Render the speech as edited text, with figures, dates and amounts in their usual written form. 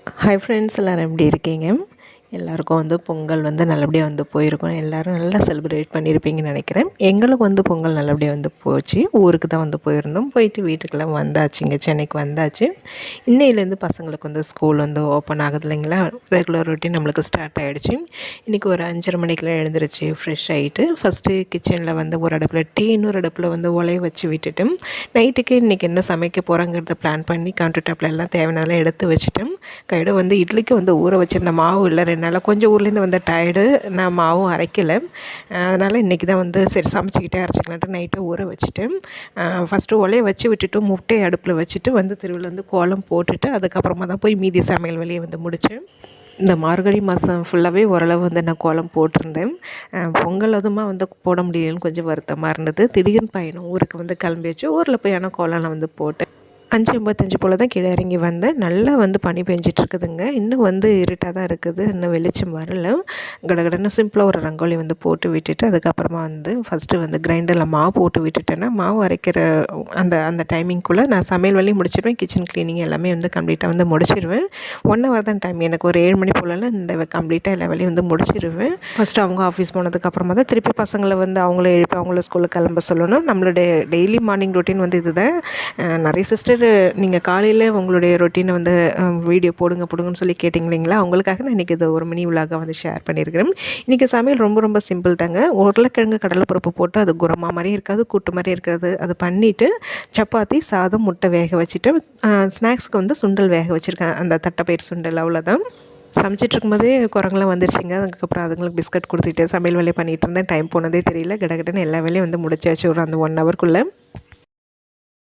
Hi friends, எல்லோரும் எப்படி இருக்கீங்க? எல்லாருக்கும் பொங்கல் நல்லபடியாக போயிருக்கும். எல்லோரும் நல்லா செலிப்ரேட் பண்ணியிருப்பீங்கன்னு நினைக்கிறேன். எங்களுக்கு பொங்கல் நல்லபடியாக போச்சு. ஊருக்கு தான் போயிருந்தோம். போயிட்டு வீட்டுக்கெல்லாம் வந்தாச்சுங்க. சென்னைக்கு வந்தாச்சு. இன்னையிலேருந்து பசங்களுக்கு ஸ்கூல் ஓப்பன் ஆகுது இல்லைங்களா? ரெகுலர் ரொட்டீன் நம்மளுக்கு ஸ்டார்ட் ஆகிடுச்சு. இன்றைக்கி ஒரு 5:30 மணிக்கெலாம் எழுந்திரிச்சு ஃப்ரெஷ் ஆகிட்டு ஃபஸ்ட்டு கிச்சனில் ஒரு அடுப்பில் டீ, இன்னொரு அடுப்பில் உலைய வச்சு விட்டுட்டு நைட்டுக்கு இன்றைக்கி என்ன சமைக்க போகிறாங்கிறத பிளான் பண்ணி கவுண்டர் டாப்பில் எல்லாம் தேவையானதெல்லாம் எடுத்து வச்சுட்டேன். கையோட இட்லிக்கு ஊற வச்சுருந்த மாவு இல்லை, 2 நாளாக கொஞ்சம் ஊர்லேருந்து வந்த டயர்டு, நான் மாவும் அரைக்கலை. அதனால் இன்றைக்கி தான் சரி சமைச்சிக்கிட்டே அரைச்சிக்கலான்ட்டு நைட்டை ஊற வச்சுட்டேன். ஃபஸ்ட்டு ஒலையை வச்சு விட்டுட்டு முட்டையை அடுப்பில் வச்சுட்டு திருவிழா கோலம் போட்டுட்டு அதுக்கப்புறமா தான் போய் மீதி சமையல் வேலையை முடித்தேன். இந்த மார்கழி மாதம் ஃபுல்லாகவே ஓரளவு நான் கோலம் போட்டிருந்தேன். பொங்கல் அதுமாக போட முடியலன்னு கொஞ்சம் வருத்தமாக இருந்தது. திடீர்னு பையனும் ஊருக்கு கிளம்பியாச்சு. ஊரில் போய் ஆனால் கோலம் போட்டேன். 5:55 போல் தான் கீழே இறங்கி வந்தேன். நல்லா பனி பெஞ்சிட்ருக்குதுங்க. இன்னும் இருட்டாக தான் இருக்குது. இன்னும் வெளிச்சம் வரல. கடகடன்னு சிம்பிளாக ஒரு ரங்கோலி போட்டு விட்டுட்டு அதுக்கப்புறமா ஃபஸ்ட்டு கிரைண்டரில் மாவு போட்டு விட்டுட்டேன்னா மாவு அரைக்கிற அந்த அந்த டைமிங்குள்ளே நான் சமையல் வேலையும் முடிச்சிடுவேன். கிச்சன் க்ளீனிங் எல்லாமே கம்ப்ளீட்டாக முடிச்சிடுவேன். 1 ஹவர் தான் டைம். எனக்கு ஒரு 7 மணி போலலாம் இந்த கம்ப்ளீட்டாக எல்லா வேலையும் முடிச்சிடுவேன். ஃபஸ்ட்டு அவங்க ஆஃபீஸ் போனதுக்கப்புறமா தான் திருப்பி பசங்களை அவங்கள எழுப்பி அவங்கள ஸ்கூலுக்கு கிளம்ப சொல்லணும். நம்மளுடைய டெய்லி மார்னிங் ரொட்டீன் இதுதான். நிறைய சிஸ்டர் நீங்கள் காலையில் உங்களுடைய ரொட்டீனை வீடியோ போடுங்கன்னு சொல்லி கேட்டிங்க இல்லைங்களா? அவங்களுக்காக நான் இன்றைக்கி இது ஒரு மினி விலாக ஷேர் பண்ணியிருக்கிறேன். இன்றைக்கி சமையல் ரொம்ப சிம்பிள் தாங்க. உருளைக்கிழங்கு கடலைப்பருப்பு போட்டு அது குருமா மாதிரி இருக்காது, கூட்டு மாதிரி இருக்காது. அது பண்ணிவிட்டு சப்பாத்தி, சாதம், முட்டை வேக வச்சுட்டு ஸ்நாக்ஸுக்கு சுண்டல் வேக வச்சுருக்கேன். அந்த தட்டைப்பயிர் சுண்டல், அவ்வளோதான். சமைச்சிட்டு இருக்கும்போதே குரங்கெல்லாம் வந்துருச்சுங்க. அதுக்கப்புறம் அதுங்களுக்கு பிஸ்கட் கொடுத்துட்டு சமையல் வேலையை பண்ணிகிட்டு இருந்தேன். டைம் போனதே தெரியல. கடகடன்னு எல்லா வேலையும் முடிச்சாச்சு ஒரு அந்த 1 ஹவருக்குள்ளே.